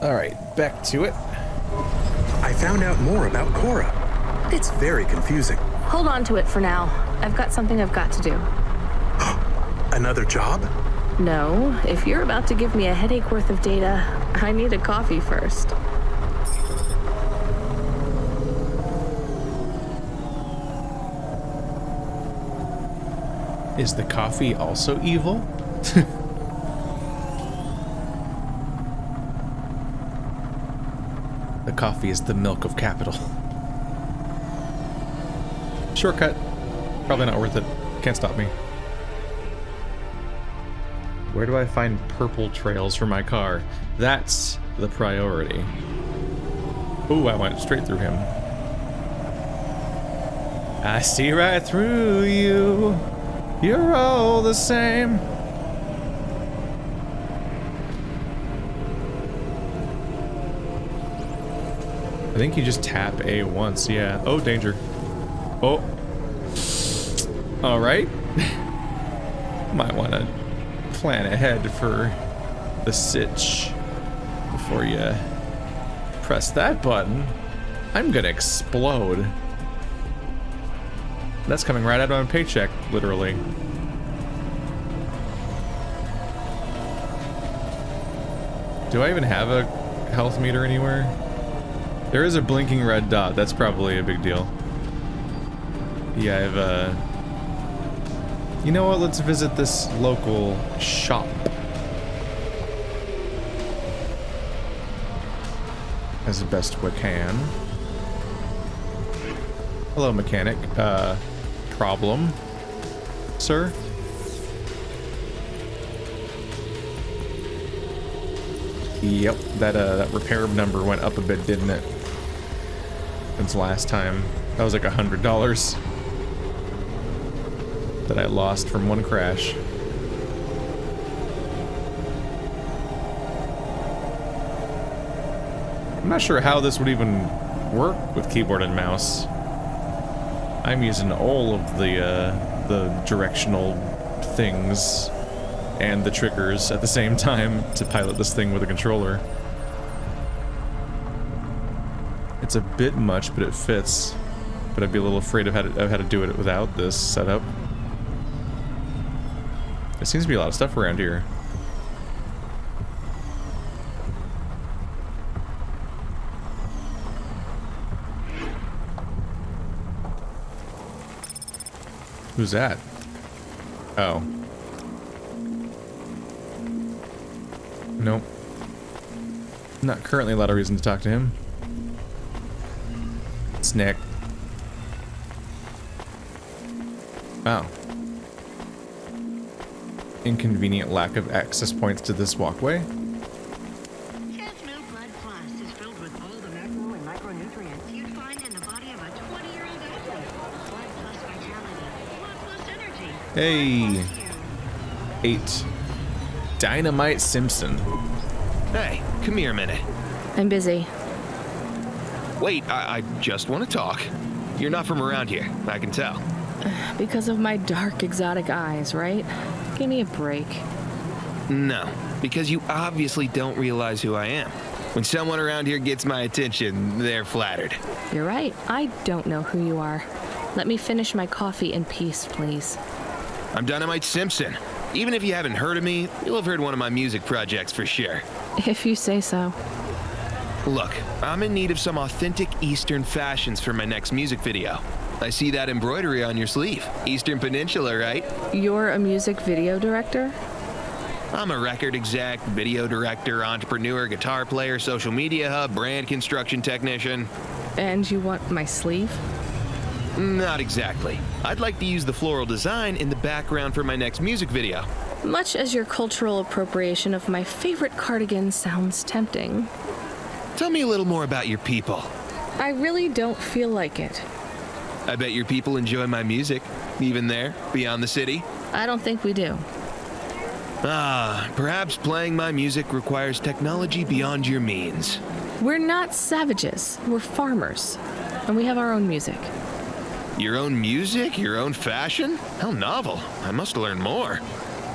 All right, back to it. I found out more about Cora. It's very confusing. Hold on to it for now. I've got something I've got to do. Another job? No, if you're about to give me a headache worth of data, I need a coffee first. Is the coffee also evil? The coffee is the milk of capital. Shortcut. Probably not worth it. Can't stop me. Where do I find purple trails for my car? That's the priority. Ooh, I went straight through him. I see right through you. You're all the same. I think you just tap A once, yeah. Oh, danger. Oh. Alright. Might want to plan ahead for the sitch before you press that button. I'm gonna explode. That's coming right out of my paycheck, literally. Do I even have a health meter anywhere? There is a blinking red dot. That's probably a big deal. Yeah, I have a... You know what? Let's visit this local shop. As best we can. Hello, mechanic. Problem, sir? Yep, that repair number went up a bit, didn't it? Since last time. That was like $100 that I lost from one crash. I'm not sure how this would even work with keyboard and mouse. I'm using all of the directional things and the triggers at the same time to pilot this thing with a controller. It's a bit much, but it fits. But I'd be a little afraid of how to do it without this setup. There seems to be a lot of stuff around here. Who's that? Oh. Nope. Not currently a lot of reason to talk to him. It's Nick. Wow. Inconvenient lack of access points to this walkway. Blood Plus is filled with all the macro and micronutrients you'd find in the body of a 20-year-old athlete. Blood Plus vitality. Blood Plus energy. Hey. 8. Dynamite Simpson. Hey, come here a minute. I'm busy. Wait, I just want to talk. You're not from around here, I can tell. Because of my dark, exotic eyes, right? Give me a break. No, because you obviously don't realize who I am. When someone around here gets my attention, they're flattered. You're right. I don't know who you are. Let me finish my coffee in peace, please. I'm Dynamite Simpson. Even if you haven't heard of me, you'll have heard one of my music projects for sure. If you say so. Look, I'm in need of some authentic Eastern fashions for my next music video. I see that embroidery on your sleeve. Eastern Peninsula, right? You're a music video director? I'm a record exec, video director, entrepreneur, guitar player, social media hub, brand construction technician. And you want my sleeve? Not exactly. I'd like to use the floral design in the background for my next music video. Much as your cultural appropriation of my favorite cardigan sounds tempting. Tell me a little more about your people. I really don't feel like it. I bet your people enjoy my music, even there, beyond the city. I don't think we do. Perhaps playing my music requires technology beyond your means. We're not savages. We're farmers. And we have our own music. Your own music? Your own fashion? How novel. I must learn more.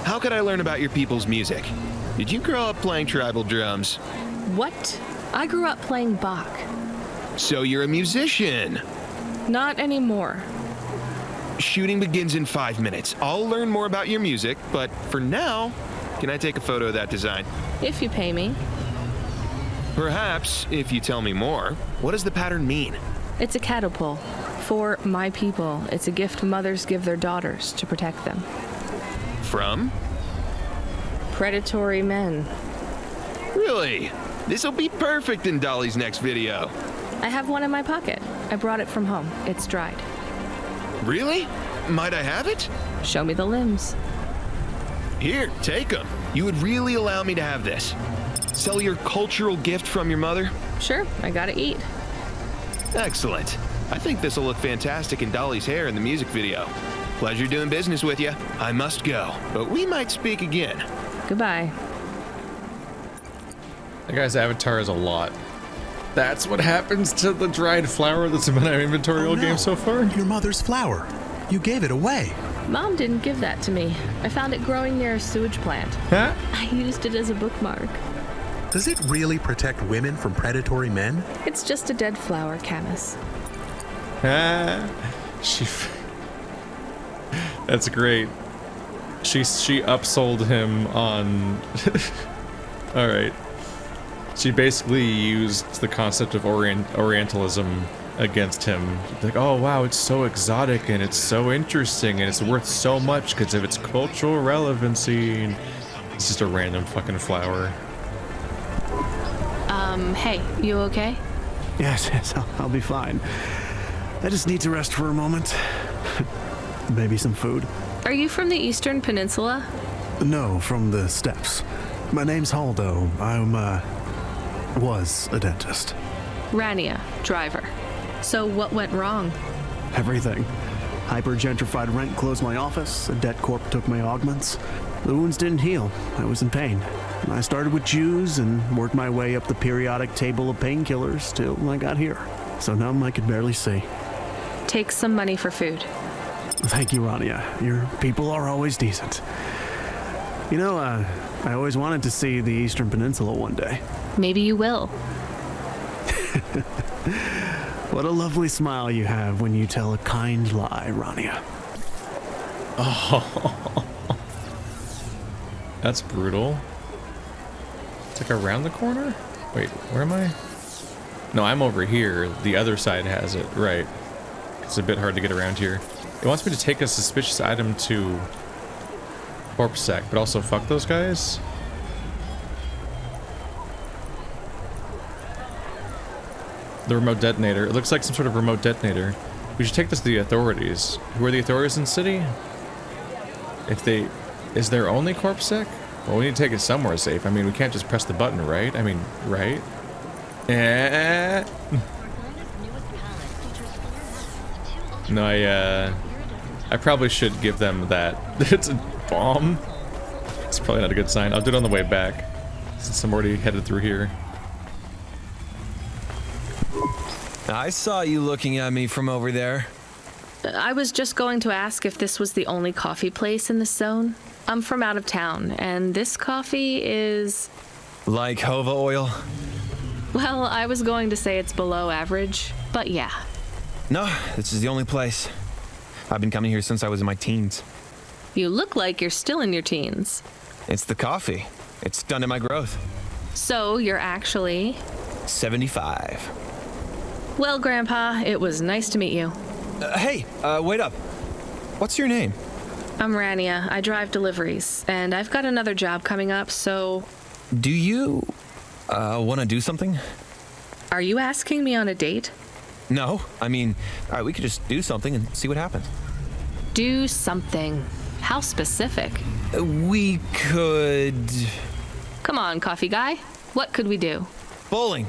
How could I learn about your people's music? Did you grow up playing tribal drums? What? I grew up playing Bach. So you're a musician. Not anymore. Shooting begins in 5 minutes. I'll learn more about your music, but for now, can I take a photo of that design? If you pay me. Perhaps, if you tell me more. What does the pattern mean? It's a catapult. For my people, it's a gift mothers give their daughters to protect them. From? Predatory men. Really? This'll be perfect in Dolly's next video. I have one in my pocket. I brought it from home. It's dried. Really? Might I have it? Show me the limbs. Here, take them. You would really allow me to have this? Sell your cultural gift from your mother? Sure, I gotta eat. Excellent. I think this'll look fantastic in Dolly's hair in the music video. Pleasure doing business with you. I must go, but we might speak again. Goodbye. That guy's avatar is a lot. That's what happens to the dried flower that's been in our inventory all game so far? Your mother's flower. You gave it away. Mom didn't give that to me. I found it growing near a sewage plant. Huh? I used it as a bookmark. Does it really protect women from predatory men? It's just a dead flower, Camus. That's great. She upsold him on... Alright. She basically used the concept of Orientalism against him. Like, oh wow, it's so exotic and it's so interesting and it's worth so much because of its cultural relevancy. And it's just a random fucking flower. Hey, you okay? Yes, I'll be fine. I just need to rest for a moment. Maybe some food. Are you from the Eastern Peninsula? No, from the steppes. My name's Haldo. Was a dentist. Rania, driver. So what went wrong? Everything. Hyper-gentrified rent closed my office, a debt corp took my augments. The wounds didn't heal. I was in pain. I started with Jews and worked my way up the periodic table of painkillers till I got here. So numb I could barely see. Take some money for food. Thank you, Rania. Your people are always decent. You know, I always wanted to see the Eastern Peninsula one day. Maybe you will. What a lovely smile you have when you tell a kind lie, Rania. Oh. That's brutal. It's like around the corner? Wait, where am I? No, I'm over here. The other side has it, right. It's a bit hard to get around here. It wants me to take a suspicious item to Corpse Sec, but also fuck those guys. The remote detonator. It looks like some sort of remote detonator. We should take this to the authorities. Who are the authorities in the city? If they... Is there only Corpse Sec? Well, we need to take it somewhere safe. I mean, we can't just press the button, right? I mean, right? No, I probably should give them that. It's a bomb. It's probably not a good sign. I'll do it on the way back, since I'm already headed through here. I saw you looking at me from over there. I was just going to ask if this was the only coffee place in this zone. I'm from out of town, and this coffee is... Like Hova oil? Well, I was going to say it's below average, but yeah. No, this is the only place. I've been coming here since I was in my teens. You look like you're still in your teens. It's the coffee. It's done in my growth. So, you're actually... 75. Well, Grandpa, it was nice to meet you. Hey, wait up. What's your name? I'm Rania. I drive deliveries, and I've got another job coming up, so... Do you, want to do something? Are you asking me on a date? No, I mean, we could just do something and see what happens. Do something. How specific? We could... Come on, coffee guy. What could we do? Bowling.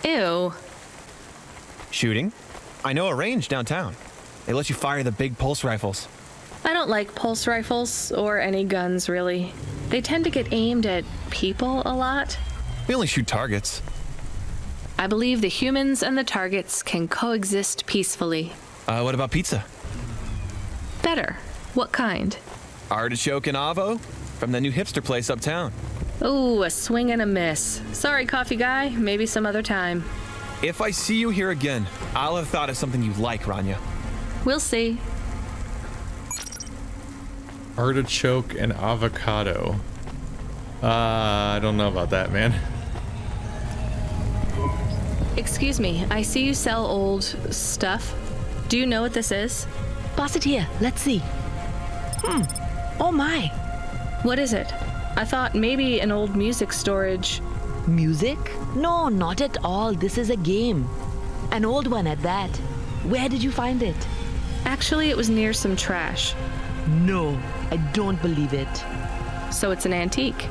Ew. Shooting. I know a range downtown. They let you fire the big pulse rifles. I don't like pulse rifles, or any guns, really. They tend to get aimed at people a lot. We only shoot targets. I believe the humans and the targets can coexist peacefully. What about pizza? Better. What kind? Artichoke and avo from the new hipster place uptown. Oh, a swing and a miss. Sorry, coffee guy. Maybe some other time. If I see you here again, I'll have thought of something you like, Rania. We'll see. Artichoke and avocado. I don't know about that, man. Excuse me, I see you sell old stuff. Do you know what this is? Pass it here. Let's see. Oh my. What is it? I thought maybe an old music storage. Music? No, not at all. This is a game. An old one at that. Where did you find it? Actually, it was near some trash. No, I don't believe it. So it's an antique.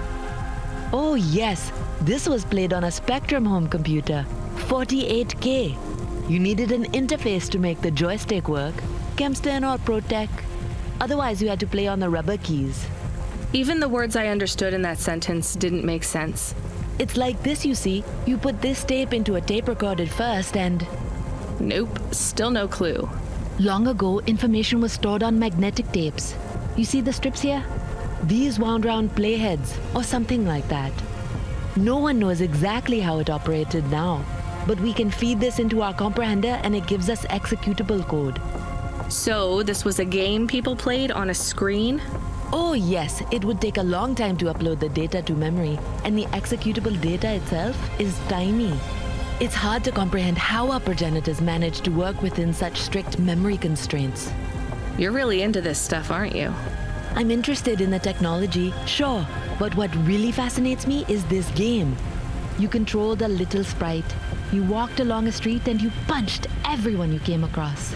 Oh yes, this was played on a Spectrum home computer. 48K. You needed an interface to make the joystick work. Kempston or Protec. Otherwise, you had to play on the rubber keys. Even the words I understood in that sentence didn't make sense. It's like this, you see. You put this tape into a tape recorder first and... Nope, still no clue. Long ago, information was stored on magnetic tapes. You see the strips here? These wound round playheads, or something like that. No one knows exactly how it operated now, but we can feed this into our comprehender and it gives us executable code. So, this was a game people played on a screen? Oh yes, it would take a long time to upload the data to memory, and the executable data itself is tiny. It's hard to comprehend how our progenitors managed to work within such strict memory constraints. You're really into this stuff, aren't you? I'm interested in the technology, sure, but what really fascinates me is this game. You controlled a little sprite. You walked along a street and you punched everyone you came across.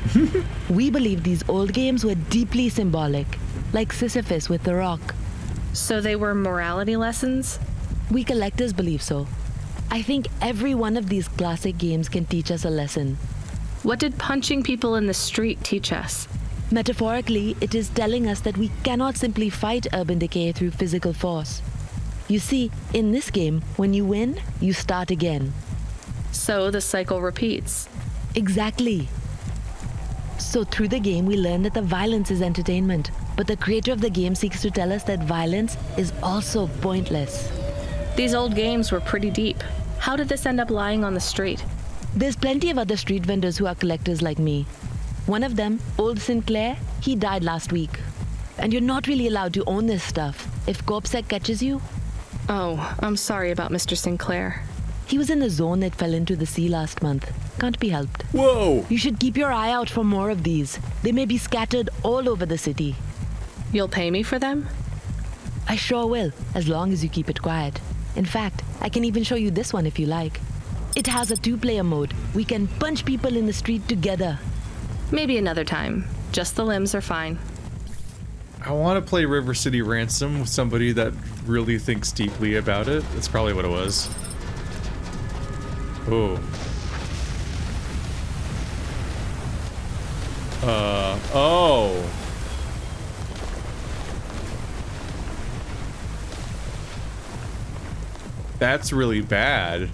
We believe these old games were deeply symbolic, like Sisyphus with the rock. So they were morality lessons? We collectors believe so. I think every one of these classic games can teach us a lesson. What did punching people in the street teach us? Metaphorically, it is telling us that we cannot simply fight urban decay through physical force. You see, in this game, when you win, you start again. So the cycle repeats. Exactly. So through the game, we learn that the violence is entertainment, but the creator of the game seeks to tell us that violence is also pointless. These old games were pretty deep. How did this end up lying on the street? There's plenty of other street vendors who are collectors like me. One of them, Old Sinclair, he died last week. And you're not really allowed to own this stuff. If CorpSec catches you... Oh, I'm sorry about Mr. Sinclair. He was in the zone that fell into the sea last month. Can't be helped. Whoa! You should keep your eye out for more of these. They may be scattered all over the city. You'll pay me for them? I sure will, as long as you keep it quiet. In fact, I can even show you this one if you like. It has a 2-player mode. We can punch people in the street together. Maybe another time. Just the limbs are fine. I want to play River City Ransom with somebody that really thinks deeply about it. That's probably what it was. Oh. Oh. That's really bad.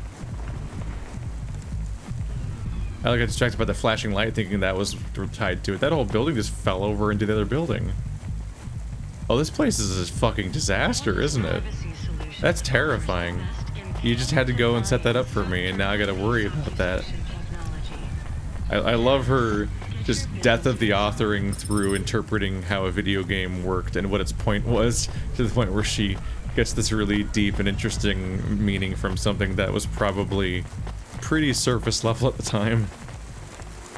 I got distracted by the flashing light thinking that was tied to it. That whole building just fell over into the other building. Oh, this place is a fucking disaster, isn't it? That's terrifying. You just had to go and set that up for me, and now I gotta worry about that. I love her just death of the authoring through interpreting how a video game worked and what its point was, to the point where she gets this really deep and interesting meaning from something that was probably pretty surface level at the time.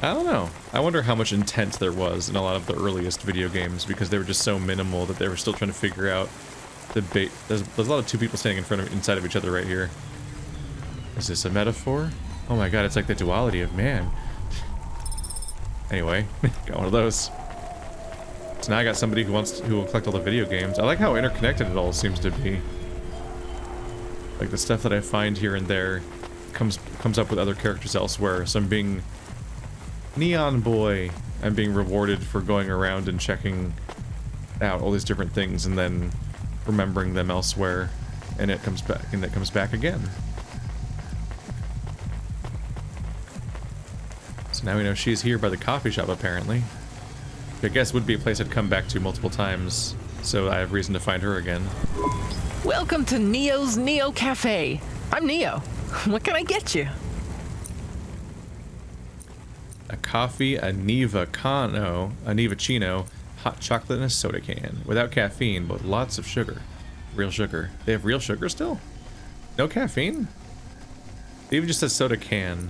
I don't know. I wonder how much intent there was in a lot of the earliest video games, because they were just so minimal that they were still trying to figure out the bait. There's a lot of two people standing inside of each other right here. Is this a metaphor? Oh my god, it's like the duality of man. Anyway, got one of those. So now I got somebody who will collect all the video games. I like how interconnected it all seems to be. Like the stuff that I find here and there comes up with other characters elsewhere. So I'm being Neon Boy. I'm being rewarded for going around and checking out all these different things and then remembering them elsewhere, and it comes back, and it comes back again. So now we know she's here by the coffee shop, apparently. I guess would be a place I'd come back to multiple times, so I have reason to find her again. Welcome to Neo's Neo Cafe. I'm Neo. What can I get you? A coffee, a Nevacino, hot chocolate, and a soda can. Without caffeine, but lots of sugar. Real sugar. They have real sugar still? No caffeine? They even just says soda can.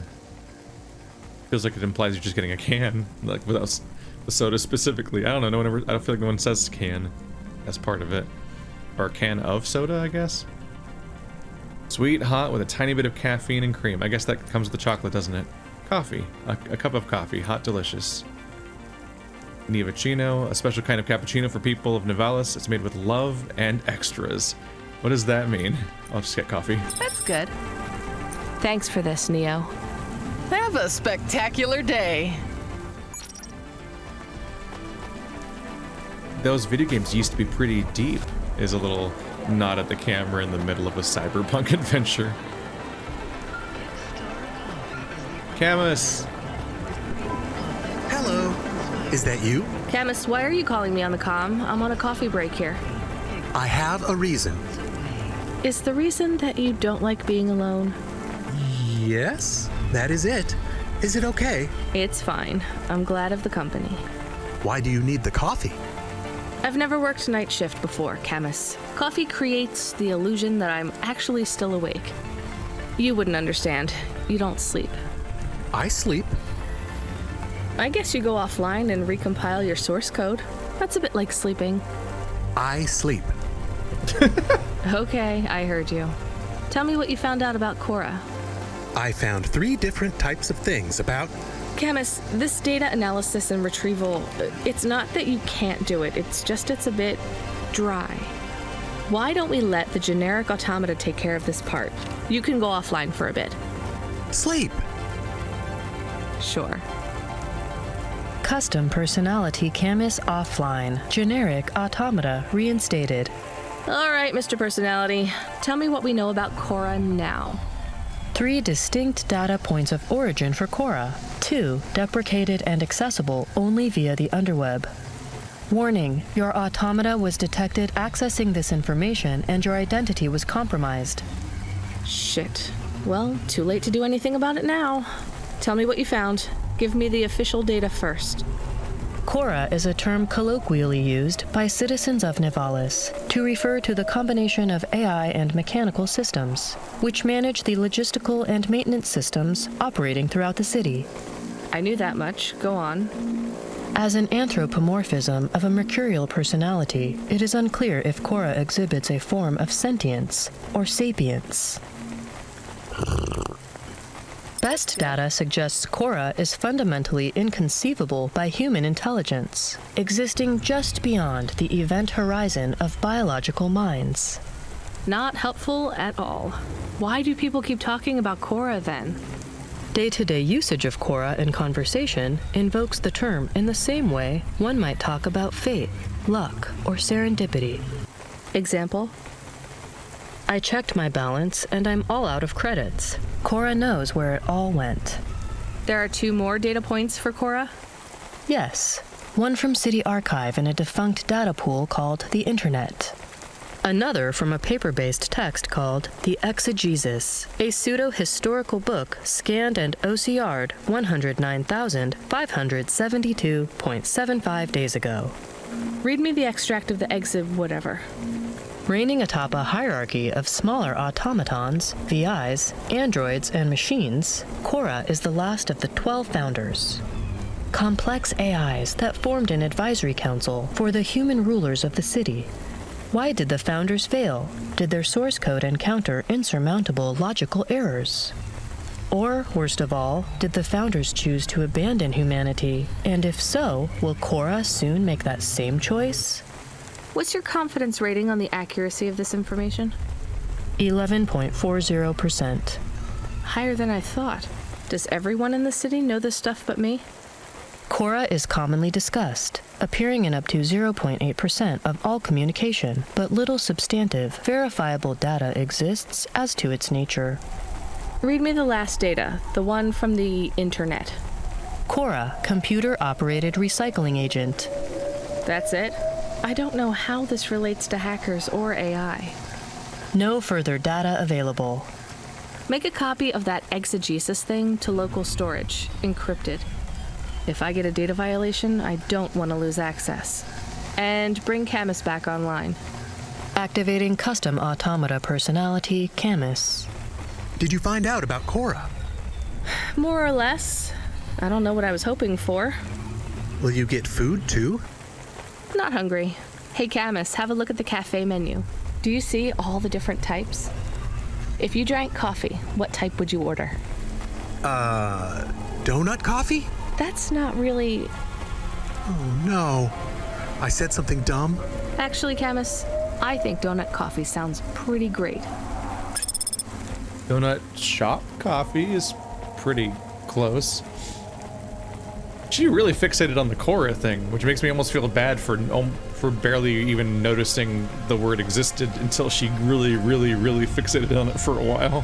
Feels like it implies you're just getting a can, like without the soda specifically. I don't know. I don't feel like no one says can as part of it. Or a can of soda, I guess. Sweet, hot, with a tiny bit of caffeine and cream. I guess that comes with the chocolate, doesn't it? Coffee. A cup of coffee. Hot, delicious. Nevacino, a special kind of cappuccino for people of Nivalis. It's made with love and extras. What does that mean? I'll just get coffee. That's good. Thanks for this, Neo. Have a spectacular day. Those video games used to be pretty deep, is a little nod at the camera in the middle of a cyberpunk adventure. Camus! Hello. Is that you? Camus, why are you calling me on the comm? I'm on a coffee break here. I have a reason. Is the reason that you don't like being alone? Yes, that is it. Is it okay? It's fine. I'm glad of the company. Why do you need the coffee? I've never worked night shift before, Camus. Coffee creates the illusion that I'm actually still awake. You wouldn't understand. You don't sleep. I sleep. I guess you go offline and recompile your source code. That's a bit like sleeping. I sleep. Okay, I heard you. Tell me what you found out about Cora. I found 3 different types of things about... Camus, this data analysis and retrieval, it's not that you can't do it, it's just it's a bit dry. Why don't we let the generic automata take care of this part? You can go offline for a bit. Sleep. Sure. Custom personality Camus offline. Generic automata reinstated. All right, Mr. Personality. Tell me what we know about Cora now. 3 distinct data points of origin for Cora. 2 deprecated and accessible only via the underweb. Warning, your automata was detected accessing this information and your identity was compromised. Shit. Well, too late to do anything about it now. Tell me what you found. Give me the official data first. Cora is a term colloquially used by citizens of Nivalis to refer to the combination of AI and mechanical systems, which manage the logistical and maintenance systems operating throughout the city. I knew that much. Go on. As an anthropomorphism of a mercurial personality, it is unclear if Cora exhibits a form of sentience or sapience. Best data suggests Cora is fundamentally inconceivable by human intelligence, existing just beyond the event horizon of biological minds. Not helpful at all. Why do people keep talking about Cora then? Day-to-day usage of Cora in conversation invokes the term in the same way one might talk about fate, luck, or serendipity. Example? I checked my balance and I'm all out of credits. Cora knows where it all went. There are 2 more data points for Cora? Yes. One from City Archive in a defunct data pool called the Internet. Another from a paper-based text called The Exegesis, a pseudo-historical book scanned and OCR'd 109,572.75 days ago. Read me the extract of the exit whatever. Reigning atop a hierarchy of smaller automatons, VIs, androids, and machines, Cora is the last of the 12 founders. Complex AIs that formed an advisory council for the human rulers of the city. Why did the founders fail? Did their source code encounter insurmountable logical errors? Or, worst of all, did the founders choose to abandon humanity? And if so, will Cora soon make that same choice? What's your confidence rating on the accuracy of this information? 11.40%. Higher than I thought. Does everyone in the city know this stuff but me? Cora is commonly discussed, appearing in up to 0.8% of all communication, but little substantive, verifiable data exists as to its nature. Read me the last data, the one from the Internet. Cora, computer-operated recycling agent. That's it? I don't know how this relates to hackers or AI. No further data available. Make a copy of that exegesis thing to local storage, encrypted. If I get a data violation, I don't want to lose access. And bring Camus back online. Activating custom automata personality, Camus. Did you find out about Cora? More or less. I don't know what I was hoping for. Will you get food too? Not hungry. Hey Camus, have a look at the cafe menu. Do you see all the different types? If you drank coffee, what type would you order? Donut coffee? That's not really... Oh no. I said something dumb? Actually, Camus, I think donut coffee sounds pretty great. Donut shop coffee is pretty close. She really fixated on the Cora thing, which makes me almost feel bad for barely even noticing the word existed until she really fixated on it for a while.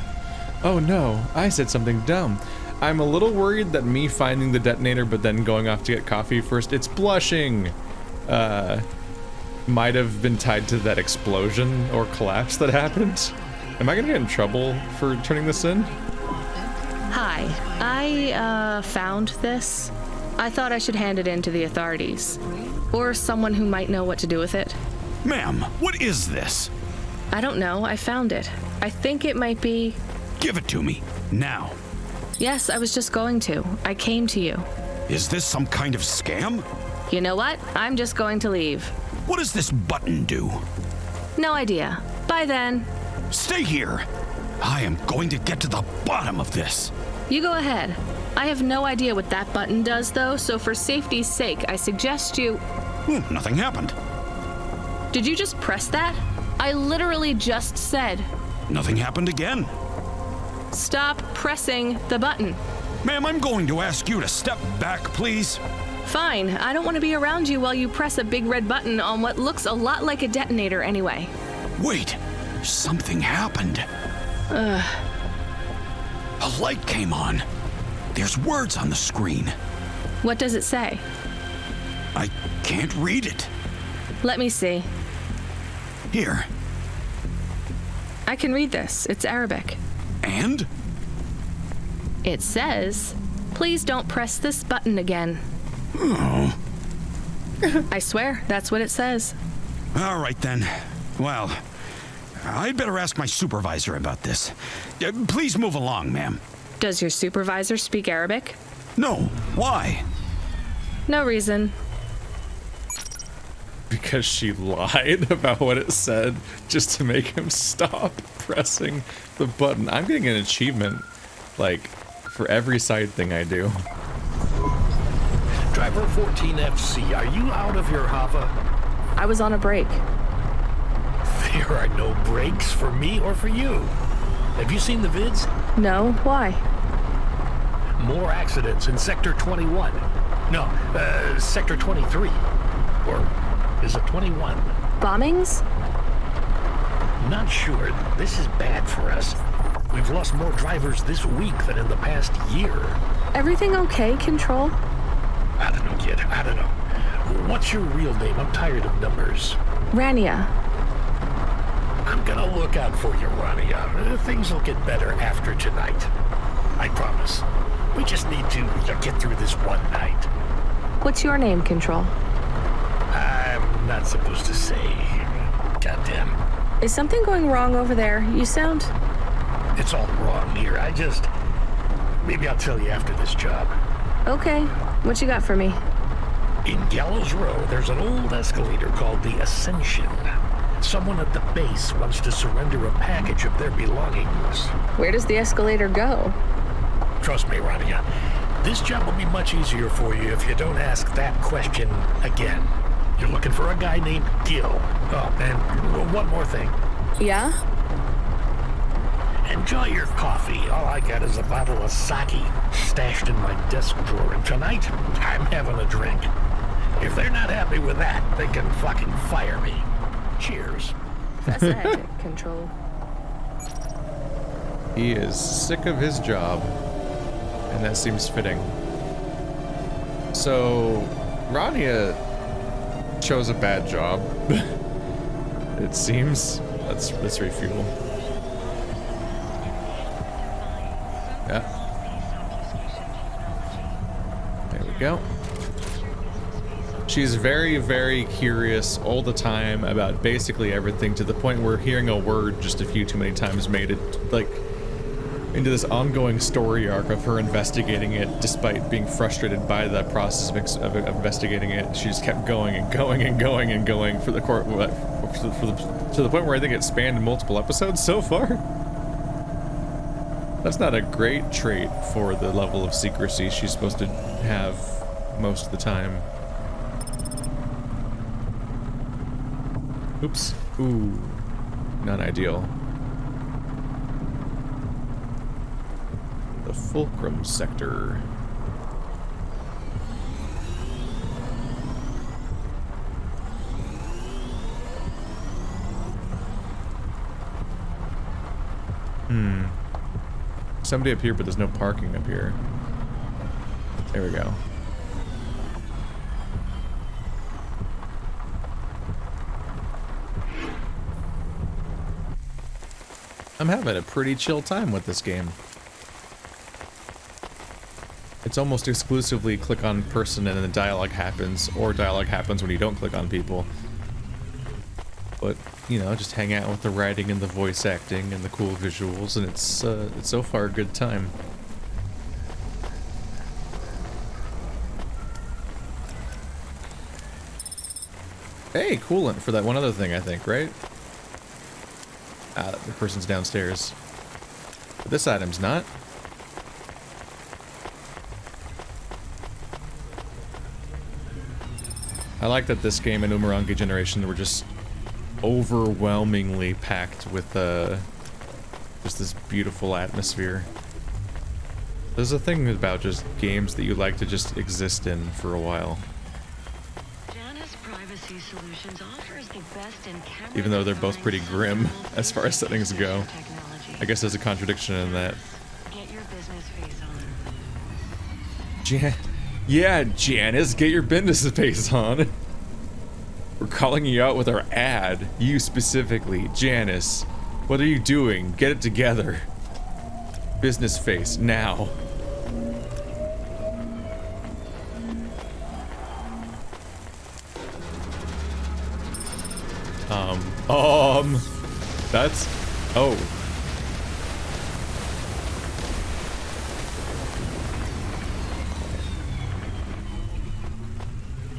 Oh no, I said something dumb. I'm a little worried that me finding the detonator but then going off to get coffee first, it's blushing, might have been tied to that explosion or collapse that happened. Am I gonna get in trouble for turning this in? Hi, I found this. I thought I should hand it in to the authorities. Or someone who might know what to do with it. Ma'am, what is this? I don't know, I found it. I think it might be... Give it to me, now. Yes, I was just going to. I came to you. Is this some kind of scam? You know what? I'm just going to leave. What does this button do? No idea. Bye then. Stay here. I am going to get to the bottom of this. You go ahead. I have no idea what that button does, though, so for safety's sake, I suggest you... Nothing happened. Did you just press that? I literally just said... Nothing happened again. Stop pressing the button. Ma'am, I'm going to ask you to step back, please. Fine. I don't want to be around you while you press a big red button on what looks a lot like a detonator anyway. Wait. Something happened. A light came on. There's words on the screen. What does it say? I can't read it. Let me see. Here. I can read this. It's Arabic. And? It says, please don't press this button again. Oh. I swear, that's what it says. All right then. Well, I'd better ask my supervisor about this. Please move along, ma'am. Does your supervisor speak Arabic? No. Why? No reason. Because she lied about what it said just to make him stop pressing the button. I'm getting an achievement, like, for every side thing I do. Driver 14FC, are you out of your Hava? I was on a break. There are no breaks for me or for you. Have you seen the vids? No, why? More accidents in Sector 21. No, Sector 23. Or is it 21? Bombings? Not sure. This is bad for us. We've lost more drivers this week than in the past year. Everything okay, Control? I don't know, kid. I don't know. What's your real name? I'm tired of numbers. Rania. I'm gonna look out for you, Rania. Things will get better after tonight. I promise. We just need to get through this one night. What's your name, Control? I'm not supposed to say. Goddamn. Is something going wrong over there? You sound... It's all wrong here. Maybe I'll tell you after this job. Okay. What you got for me? In Gallows Row, there's an old escalator called the Ascension. Someone at the base wants to surrender a package of their belongings. Where does the escalator go? Trust me, Rania. This job will be much easier for you if you don't ask that question again. You're looking for a guy named Gil. Oh, and one more thing. Yeah? Enjoy your coffee. All I got is a bottle of sake stashed in my desk drawer, and tonight, I'm having a drink. If they're not happy with that, they can fucking fire me. Cheers. That's a hectic, Control. He is sick of his job, and that seems fitting. So, Rania chose a bad job, it seems. let's refuel. Yeah. There we go. She's very, very curious all the time about basically everything, to the point where hearing a word just a few too many times made it like into this ongoing story arc of her investigating it, despite being frustrated by the process of investigating it. She just kept going and going and going and going for the court, to the point where I think it spanned multiple episodes so far. That's not a great trait for the level of secrecy she's supposed to have most of the time. Oops. Ooh. Not ideal. The Fulcrum sector. Somebody up here, but there's no parking up here. There we go. I'm having a pretty chill time with this game. It's almost exclusively click on person and then the dialogue happens, or dialogue happens when you don't click on people. But, you know, just hang out with the writing and the voice acting and the cool visuals, and it's so far a good time. Hey, coolant for that one other thing, I think, right? Ah, the person's downstairs. But this item's not. I like that this game and Umurangi Generation were just overwhelmingly packed with just this beautiful atmosphere. There's a thing about just games that you like to just exist in for a while. Privacy Solutions offers the best in camera, even though they're both pretty grim as far as settings go. I guess there's a contradiction in that. Get your business face on. Yeah, Janice, get your business face on. We're calling you out with our ad. You specifically, Janice. What are you doing? Get it together. Business face, now. That's... oh.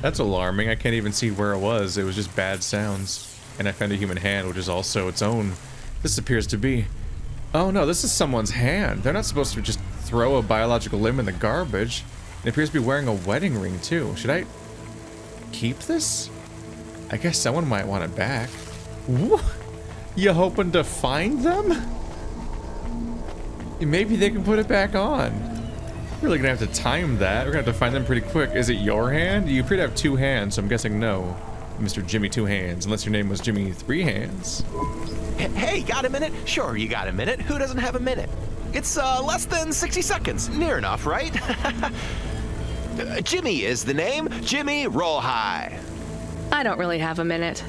That's alarming. I can't even see where it was. It was just bad sounds. And I found a human hand, which is also its own. This appears to be... oh no, this is someone's hand. They're not supposed to just throw a biological limb in the garbage. It appears to be wearing a wedding ring, too. Should I keep this? I guess someone might want it back. What? You hoping to find them? Maybe they can put it back on. We're really gonna have to time that. We're gonna have to find them pretty quick. Is it your hand? You appear to have two hands, so I'm guessing no. Mr. Jimmy Two Hands, unless your name was Jimmy Three Hands. Hey, got a minute? Sure, you got a minute. Who doesn't have a minute? It's less than 60 seconds. Near enough, right? Jimmy is the name. Jimmy, roll high. I don't really have a minute.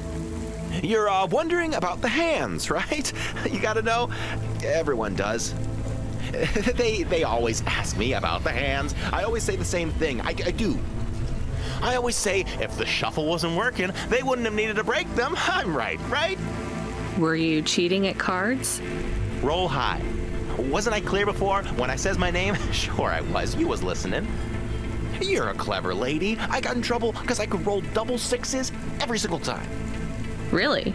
You're wondering about the hands, right? You gotta know, everyone does. They always ask me about the hands. I always say the same thing. I do. I always say if the shuffle wasn't working, they wouldn't have needed to break them. I'm right? Were you cheating at cards? Roll high. Wasn't I clear before when I says my name? Sure I was. You was listening. You're a clever lady. I got in trouble because I could roll double sixes every single time. Really?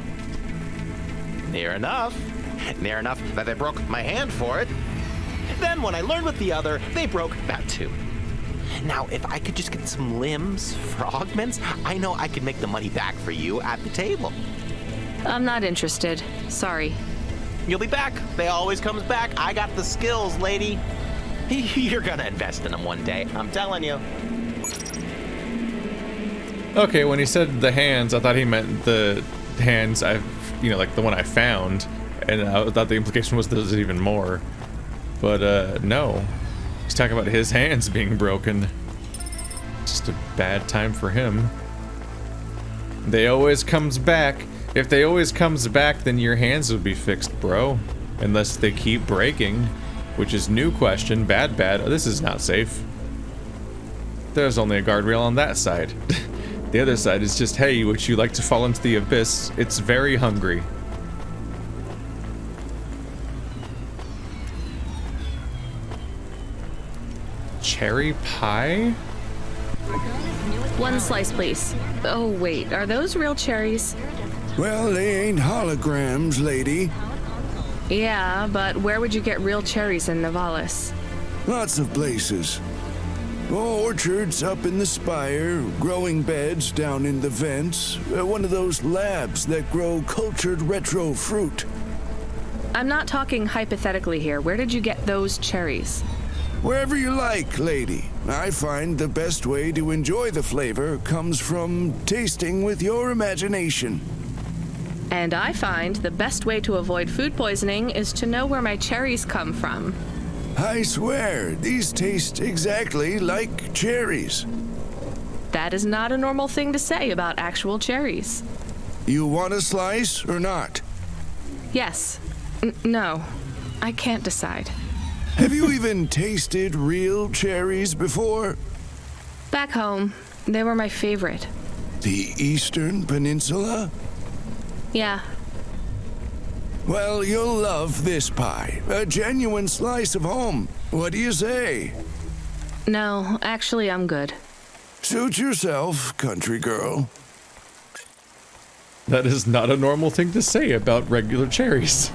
Near enough. Near enough that they broke my hand for it. Then when I learned with the other, they broke that too. Now, if I could just get some limbs for augments, I know I could make the money back for you at the table. I'm not interested. Sorry. You'll be back. They always comes back. I got the skills, lady. You're gonna invest in them one day. I'm telling you. Okay, when he said the hands, I thought he meant the hands like the one I found, and I thought the implication was there's even more. But no, he's talking about his hands being broken. Just a bad time for him. They always comes back. If they always comes back, then your hands would be fixed, bro. Unless they keep breaking, which is new question. Bad. This is not safe. There's only a guardrail on that side. The other side is just, hey, would you like to fall into the abyss? It's very hungry. Cherry pie? One slice, please. Oh, wait, are those real cherries? Well, they ain't holograms, lady. Yeah, but where would you get real cherries in Nivalis? Lots of places. Orchards up in the spire, growing beds down in the vents, one of those labs that grow cultured retro fruit. I'm not talking hypothetically here. Where did you get those cherries? Wherever you like, lady. I find the best way to enjoy the flavor comes from tasting with your imagination. And I find the best way to avoid food poisoning is to know where my cherries come from. I swear, these taste exactly like cherries. That is not a normal thing to say about actual cherries. You want a slice or not? Yes. No. I can't decide. Have you even tasted real cherries before? Back home, they were my favorite. The Eastern Peninsula? Yeah. Well, you'll love this pie. A genuine slice of home. What do you say? No, actually, I'm good. Suit yourself, country girl. That is not a normal thing to say about regular cherries.